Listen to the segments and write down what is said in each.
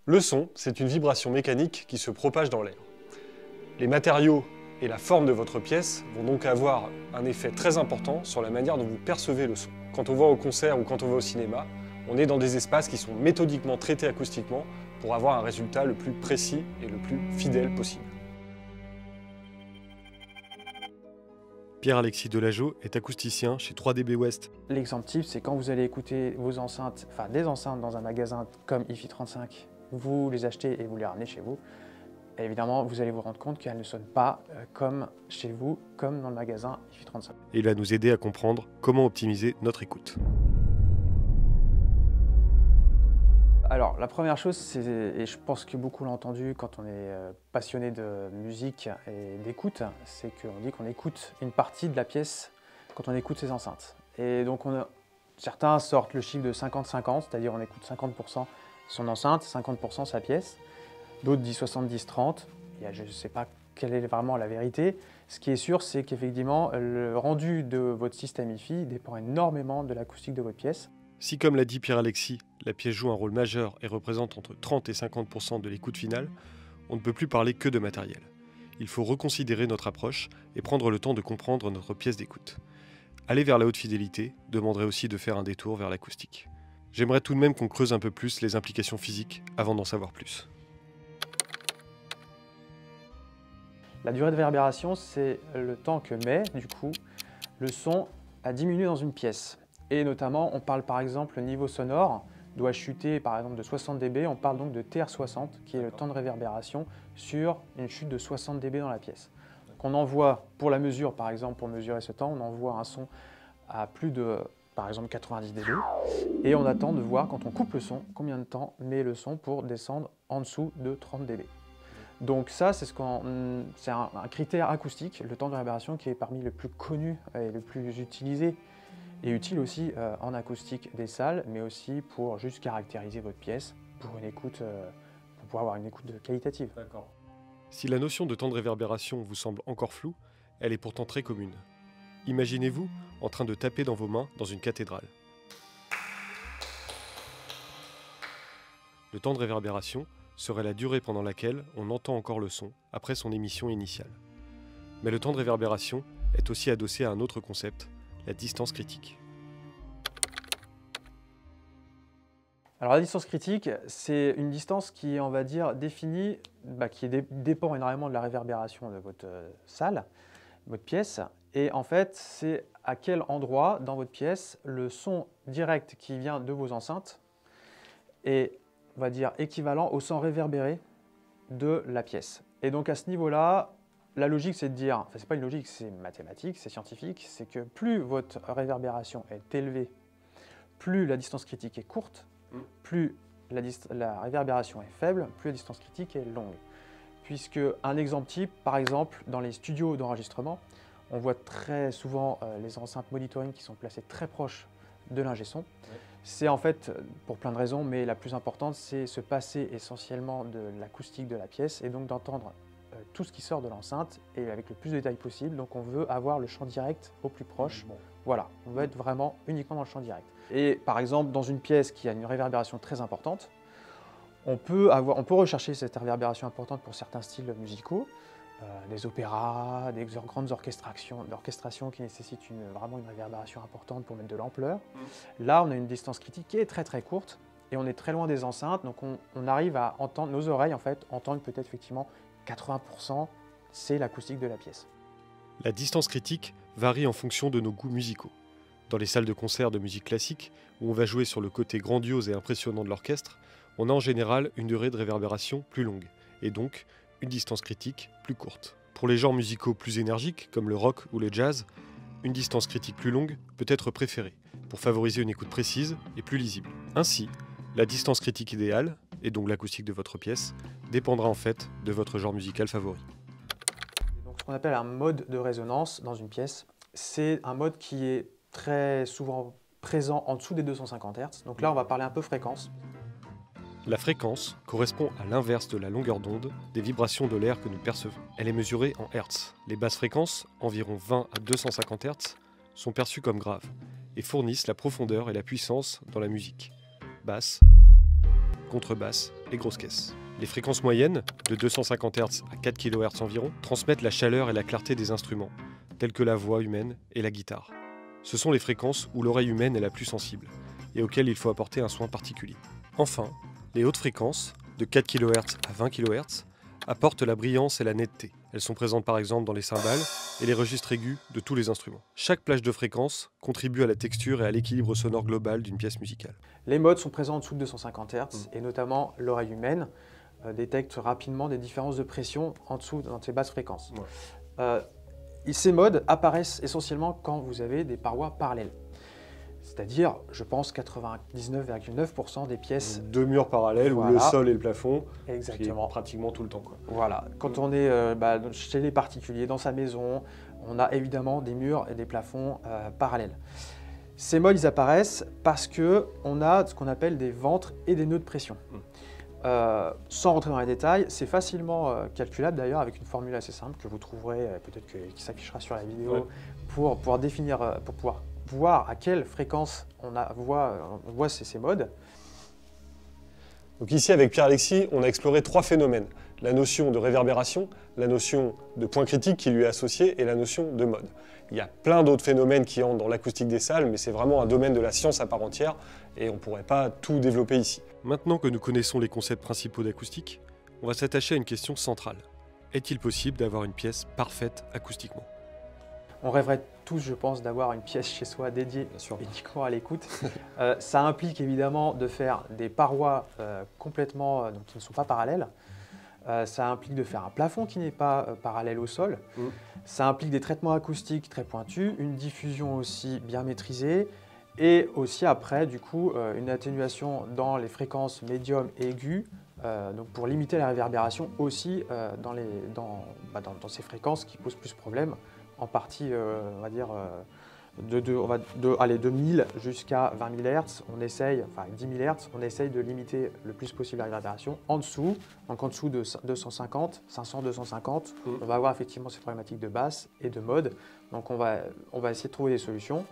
Le son, c'est une vibration mécanique qui se propage dans l'air. Les matériaux et la forme de votre pièce vont donc avoir un effet très important sur la manière dont vous percevez le son. Quand on va au concert ou quand on va au cinéma, on est dans des espaces qui sont méthodiquement traités acoustiquement pour avoir un résultat le plus précis et le plus fidèle possible. Pierre-Alexis Delageau est acousticien chez 3dB West. L'exemple type, c'est quand vous allez écouter vos enceintes, enfin des enceintes dans un magasin comme hi-fi 35, vous les achetez et vous les ramenez chez vous. Et évidemment, vous allez vous rendre compte qu'elles ne sonnent pas comme chez vous, comme dans le magasin hi-fi 35. Et il va nous aider à comprendre comment optimiser notre écoute. Alors, la première chose, et je pense que beaucoup l'ont entendu quand on est passionné de musique et d'écoute, c'est qu'on dit qu'on écoute une partie de la pièce quand on écoute ses enceintes. Et donc, certains sortent le chiffre de 50-50, c'est-à-dire on écoute 50% son enceinte, 50% sa pièce. D'autres disent 70-30. Je ne sais pas quelle est vraiment la vérité. Ce qui est sûr, c'est qu'effectivement, le rendu de votre système hi-fi dépend énormément de l'acoustique de votre pièce. Si, comme l'a dit Pierre-Alexis, la pièce joue un rôle majeur et représente entre 30 et 50% de l'écoute finale, on ne peut plus parler que de matériel. Il faut reconsidérer notre approche et prendre le temps de comprendre notre pièce d'écoute. Aller vers la haute fidélité demanderait aussi de faire un détour vers l'acoustique. J'aimerais tout de même qu'on creuse un peu plus les implications physiques avant d'en savoir plus. La durée de réverbération, c'est le temps que met, du coup, le son à diminuer dans une pièce. Et notamment, on parle par exemple, le niveau sonore doit chuter par exemple de 60 dB, on parle donc de TR60, qui est le temps de réverbération sur une chute de 60 dB dans la pièce. Donc on envoie, pour la mesure par exemple, pour mesurer ce temps, on envoie un son à plus de, par exemple, 90 dB, et on attend de voir, quand on coupe le son, combien de temps met le son pour descendre en dessous de 30 dB. Donc ça, c'est un critère acoustique, le temps de réverbération, qui est parmi les plus connus et les plus utilisés, et utile aussi en acoustique des salles, mais aussi pour juste caractériser votre pièce, pour une écoute, pour pouvoir avoir une écoute qualitative. D'accord. Si la notion de temps de réverbération vous semble encore floue, elle est pourtant très commune. Imaginez-vous en train de taper dans vos mains dans une cathédrale. Le temps de réverbération serait la durée pendant laquelle on entend encore le son après son émission initiale. Mais le temps de réverbération est aussi adossé à un autre concept, la distance critique. Alors la distance critique, c'est une distance qui est, on va dire, définie, qui dépend énormément de la réverbération de votre salle, votre pièce. Et en fait, c'est à quel endroit dans votre pièce le son direct qui vient de vos enceintes est, on va dire, équivalent au son réverbéré de la pièce. Et donc à ce niveau-là, la logique, c'est de dire, enfin c'est pas une logique, c'est mathématique, c'est scientifique, c'est que plus votre réverbération est élevée, plus la distance critique est courte, plus la réverbération est faible, plus la distance critique est longue. Puisque un exemple type, par exemple, dans les studios d'enregistrement, on voit très souvent les enceintes monitoring qui sont placées très proches de l'ingé son. Ouais. C'est en fait, pour plein de raisons, mais la plus importante, c'est se passer essentiellement de l'acoustique de la pièce et donc d'entendre tout ce qui sort de l'enceinte et avec le plus de détails possible. Donc on veut avoir le champ direct au plus proche. Bon. Voilà, on veut être vraiment uniquement dans le champ direct. Et par exemple, dans une pièce qui a une réverbération très importante, on peut rechercher cette réverbération importante pour certains styles musicaux, des opéras, des grandes orchestrations qui nécessitent vraiment une réverbération importante pour mettre de l'ampleur. Là, on a une distance critique qui est très très courte et on est très loin des enceintes, donc on arrive à entendre, nos oreilles en fait, entendent peut-être effectivement 80%, c'est l'acoustique de la pièce. La distance critique varie en fonction de nos goûts musicaux. Dans les salles de concert de musique classique, où on va jouer sur le côté grandiose et impressionnant de l'orchestre, on a en général une durée de réverbération plus longue, et donc une distance critique plus courte. Pour les genres musicaux plus énergiques, comme le rock ou le jazz, une distance critique plus longue peut être préférée, pour favoriser une écoute précise et plus lisible. Ainsi, la distance critique idéale, et donc l'acoustique de votre pièce, dépendra en fait de votre genre musical favori. Donc, ce qu'on appelle un mode de résonance dans une pièce, c'est un mode qui est très souvent présent en dessous des 250 Hz. Donc là, on va parler un peu fréquence. La fréquence correspond à l'inverse de la longueur d'onde des vibrations de l'air que nous percevons. Elle est mesurée en Hertz. Les basses fréquences, environ 20 à 250 Hz, sont perçues comme graves et fournissent la profondeur et la puissance dans la musique. Basse, contrebasse et grosse caisse. Les fréquences moyennes, de 250 Hz à 4 kHz environ, transmettent la chaleur et la clarté des instruments, tels que la voix humaine et la guitare. Ce sont les fréquences où l'oreille humaine est la plus sensible, et auxquelles il faut apporter un soin particulier. Enfin, les hautes fréquences, de 4 kHz à 20 kHz, apportent la brillance et la netteté. Elles sont présentes par exemple dans les cymbales et les registres aigus de tous les instruments. Chaque plage de fréquence contribue à la texture et à l'équilibre sonore global d'une pièce musicale. Les modes sont présents en dessous de 250 Hz et notamment l'oreille humaine détecte rapidement des différences de pression en dessous dans ces basses fréquences. Ces modes apparaissent essentiellement quand vous avez des parois parallèles. C'est-à-dire, je pense, 99,9% des pièces. Deux murs parallèles où le sol et le plafond. Exactement. Pratiquement tout le temps, quoi. Voilà. Quand on est chez les particuliers, dans sa maison, on a évidemment des murs et des plafonds parallèles. Ces modes, ils apparaissent parce qu'on a ce qu'on appelle des ventres et des nœuds de pression. Sans rentrer dans les détails, c'est facilement calculable d'ailleurs avec une formule assez simple que vous trouverez, peut-être qui s'affichera sur la vidéo, pour pouvoir définir, pour pouvoir voir à quelle fréquence on voit ces modes. Donc ici, avec Pierre-Alexis, on a exploré trois phénomènes. La notion de réverbération, la notion de point critique qui lui est associée et la notion de mode. Il y a plein d'autres phénomènes qui entrent dans l'acoustique des salles, mais c'est vraiment un domaine de la science à part entière et on ne pourrait pas tout développer ici. Maintenant que nous connaissons les concepts principaux d'acoustique, on va s'attacher à une question centrale. Est-il possible d'avoir une pièce parfaite acoustiquement ? On rêverait tous, je pense, d'avoir une pièce chez soi dédiée uniquement à l'écoute. Ça implique évidemment de faire des parois complètement qui ne sont pas parallèles. Ça implique de faire un plafond qui n'est pas parallèle au sol. Ça implique des traitements acoustiques très pointus, une diffusion aussi bien maîtrisée et aussi après, du coup, une atténuation dans les fréquences médium et aiguës, donc pour limiter la réverbération aussi dans ces fréquences qui posent plus problème. En partie, on va dire, de 1000 jusqu'à 20 000 Hz, on essaye, enfin 10 000 Hz, on essaye de limiter le plus possible la réverbération. En dessous, donc en dessous de 250, 500, 250, on va avoir effectivement ces problématiques de basse et de mode. Donc on va essayer de trouver des solutions.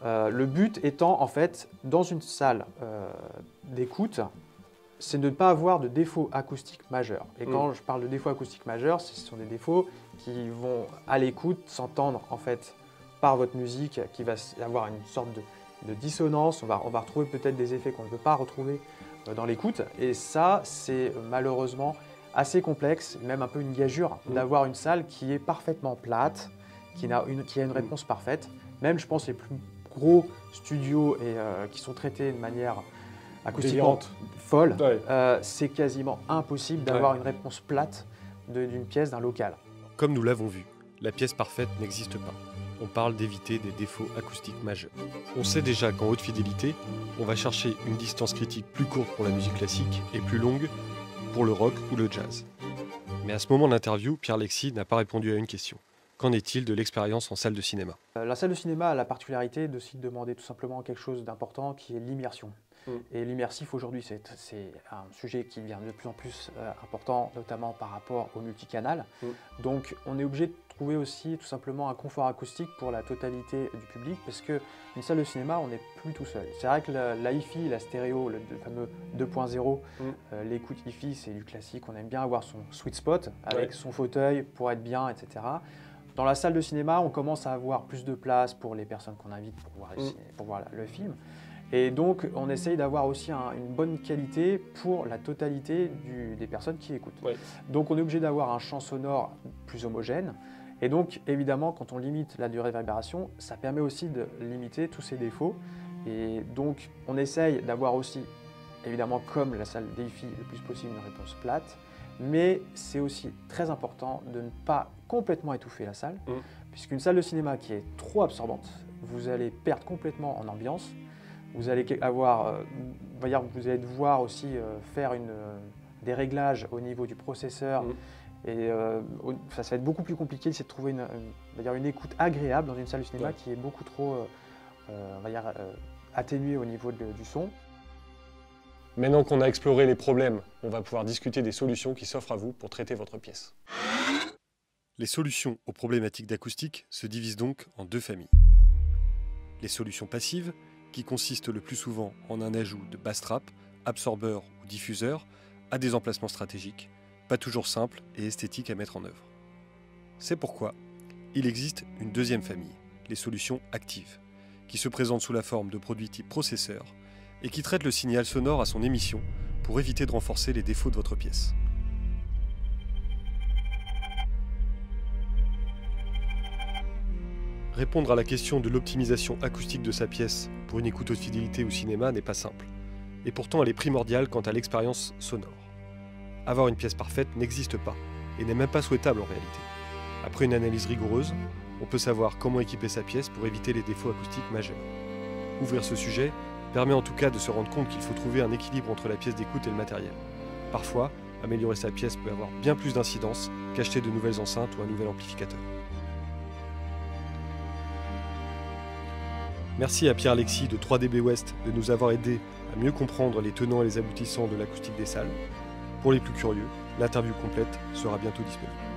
Le but étant, en fait, dans une salle d'écoute, c'est de ne pas avoir de défauts acoustiques majeurs. Et quand je parle de défauts acoustiques majeurs, ce sont des défauts qui vont, à l'écoute, s'entendre en fait par votre musique, qui va avoir une sorte de dissonance. On va retrouver peut-être des effets qu'on ne peut pas retrouver dans l'écoute. Et ça, c'est malheureusement assez complexe, même un peu une gageure, d'avoir une salle qui est parfaitement plate, qui a une réponse parfaite. Même, je pense, les plus gros studios qui sont traités de manière acoustiquement folle, c'est quasiment impossible d'avoir une réponse plate d'une pièce, d'un local. Comme nous l'avons vu, la pièce parfaite n'existe pas. On parle d'éviter des défauts acoustiques majeurs. On sait déjà qu'en haute fidélité, on va chercher une distance critique plus courte pour la musique classique et plus longue pour le rock ou le jazz. Mais à ce moment de l'interview, Pierre-Alexis n'a pas répondu à une question. Qu'en est-il de l'expérience en salle de cinéma ? La salle de cinéma a la particularité de s'y demander tout simplement quelque chose d'important qui est l'immersion. Et l'immersif aujourd'hui, c'est un sujet qui devient de plus en plus important, notamment par rapport au multicanal. Donc on est obligé de trouver aussi tout simplement un confort acoustique pour la totalité du public, parce qu'une salle de cinéma, on n'est plus tout seul. C'est vrai que la hi-fi, la stéréo, le fameux 2.0, l'écoute hi-fi, c'est du classique, on aime bien avoir son sweet spot avec son fauteuil pour être bien, etc. Dans la salle de cinéma, on commence à avoir plus de place pour les personnes qu'on invite pour voir le film. Et donc, on essaye d'avoir aussi une bonne qualité pour la totalité des personnes qui écoutent. Donc, on est obligé d'avoir un champ sonore plus homogène. Et donc, évidemment, quand on limite la durée de réverbération, ça permet aussi de limiter tous ces défauts. Et donc, on essaye d'avoir aussi, évidemment, comme la salle d'hi-fi, le plus possible une réponse plate. Mais c'est aussi très important de ne pas complètement étouffer la salle, puisqu'une salle de cinéma qui est trop absorbante, vous allez perdre complètement en ambiance. Vous allez devoir aussi faire des réglages au niveau du processeur. Et ça va être beaucoup plus compliqué, c'est de trouver une écoute agréable dans une salle de cinéma qui est beaucoup trop atténuée au niveau du son. Maintenant qu'on a exploré les problèmes, on va pouvoir discuter des solutions qui s'offrent à vous pour traiter votre pièce. Les solutions aux problématiques d'acoustique se divisent donc en deux familles. Les solutions passives, qui consistent le plus souvent en un ajout de bass trap absorbeurs ou diffuseurs à des emplacements stratégiques, pas toujours simples et esthétiques à mettre en œuvre. C'est pourquoi il existe une deuxième famille, les solutions actives, qui se présentent sous la forme de produits type processeur et qui traitent le signal sonore à son émission pour éviter de renforcer les défauts de votre pièce. Répondre à la question de l'optimisation acoustique de sa pièce pour une écoute haute fidélité au cinéma n'est pas simple, et pourtant elle est primordiale quant à l'expérience sonore. Avoir une pièce parfaite n'existe pas, et n'est même pas souhaitable en réalité. Après une analyse rigoureuse, on peut savoir comment équiper sa pièce pour éviter les défauts acoustiques majeurs. Ouvrir ce sujet permet en tout cas de se rendre compte qu'il faut trouver un équilibre entre la pièce d'écoute et le matériel. Parfois, améliorer sa pièce peut avoir bien plus d'incidence qu'acheter de nouvelles enceintes ou un nouvel amplificateur. Merci à Pierre-Alexis de 3dB West de nous avoir aidés à mieux comprendre les tenants et les aboutissants de l'acoustique des salles. Pour les plus curieux, l'interview complète sera bientôt disponible.